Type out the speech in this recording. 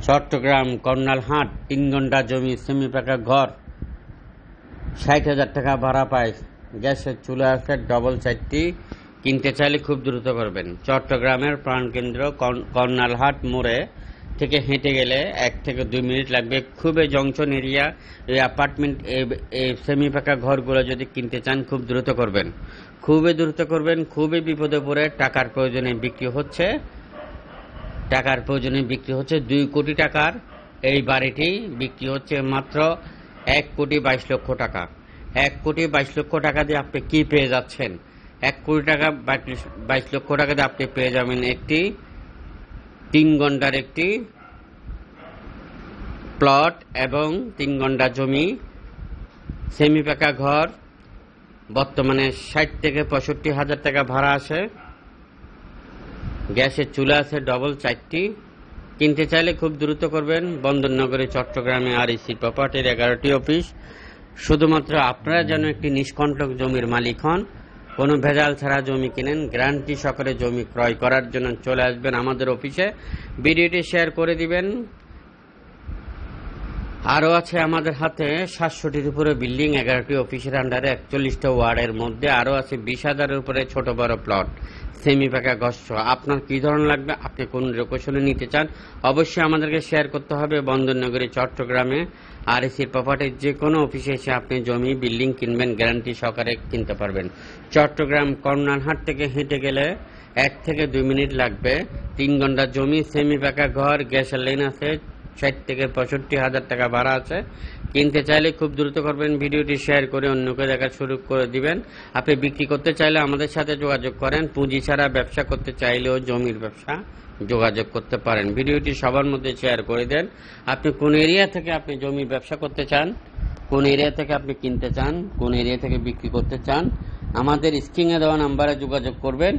চট্টগ্রাম কর্নালহাট 3 ঘন্টা জমি, সেমি পাকা ঘর, 60,000 টাকা ভাড়া পায়, গ্যাসের চুলা আছে ডবল 4টি। কিনতে চাইলে খুব দ্রুত করবেন। চট্টগ্রামের প্রাণকেন্দ্র কর্নালহাট মোড়ে থেকে হেঁটে গেলে 1 থেকে 2 মিনিট লাগবে। খুবই জংশন এরিয়া। এই অ্যাপার্টমেন্ট, এই সেমি পাকা ঘরগুলো যদি কিনতে চান খুব দ্রুত করবেন, খুবই দ্রুত করবেন। খুবই বিপদে পড়ে টাকার প্রয়োজনে বিক্রি হচ্ছে, 2 কোটি টাকার এই বাড়িটি বিক্রি হচ্ছে মাত্র 1 কোটি 22 লক্ষ টাকা। 1 কোটি 22 লক্ষ টাকা দিয়ে আপনি কি পেয়ে যাচ্ছেন? 1 কোটি টাকা 22 লক্ষ টাকা দিয়ে আপনি পেয়ে যাবেন একটি 3 ঘন্টার একটি প্লট এবং 3 ঘন্টা জমি, সেমি পাকা ঘর। বর্তমানে 60 থেকে 65 হাজার টাকা ভাড়া আসে, গ্যাসের চুলা আছে ডবল 4টি। কিনতে চাইলে খুব দ্রুত করবেন। বন্দরনগরে চট্টগ্রামে REC প্রপার্টির 11টি অফিস। শুধুমাত্র আপনারা যেন একটি নিষ্কণ্টক জমির মালিক হন, কোনো ভেজাল ছাড়া জমি কিনেন, গ্যারান্টি সহকারে জমি ক্রয় করার জন্য চলে আসবেন আমাদের অফিসে। ভিডিওটি শেয়ার করে দিবেন। আরও আছে আমাদের হাতে 700টির উপরে বিল্ডিং, 11টি অফিসের আন্ডারে 41টা ওয়ার্ডের মধ্যে। আরও আছে 20,000-এর উপরে ছোট বড় প্লট, সেমি পাকা ঘর। আপনার কী ধরনের লাগবে, আপনি কোন লোকেশনে নিতে চান, অবশ্যই আমাদেরকে শেয়ার করতে হবে। বন্দরনগরী চট্টগ্রামে REC প্রপার্টির যে কোনো অফিসে এসে আপনি জমি বিল্ডিং কিনবেন, গ্যারান্টি সহকারে কিনতে পারবেন। চট্টগ্রাম কর্নালহাট থেকে হেঁটে গেলে 1 থেকে 2 মিনিট লাগবে। 3 ঘন্টা জমি, সেমি পাকা ঘর, গ্যাসের লাইন আছে, 60 থেকে 65 হাজার টাকা ভাড়া আছে। কিনতে চাইলে খুব দ্রুত করবেন। ভিডিওটি শেয়ার করে অন্যকে দেখা শুরু করে দিবেন। আপনি বিক্রি করতে চাইলে আমাদের সাথে যোগাযোগ করেন। পুঁজি ছাড়া ব্যবসা করতে চাইলেও জমির ব্যবসা যোগাযোগ করতে পারেন। ভিডিওটি সবার মধ্যে শেয়ার করে দেন। আপনি কোন এরিয়া থেকে আপনি জমি ব্যবসা করতে চান, কোন এরিয়া থেকে আপনি কিনতে চান, কোন এরিয়া থেকে বিক্রি করতে চান, আমাদের স্ক্রিনে দেওয়া নাম্বারে যোগাযোগ করবেন।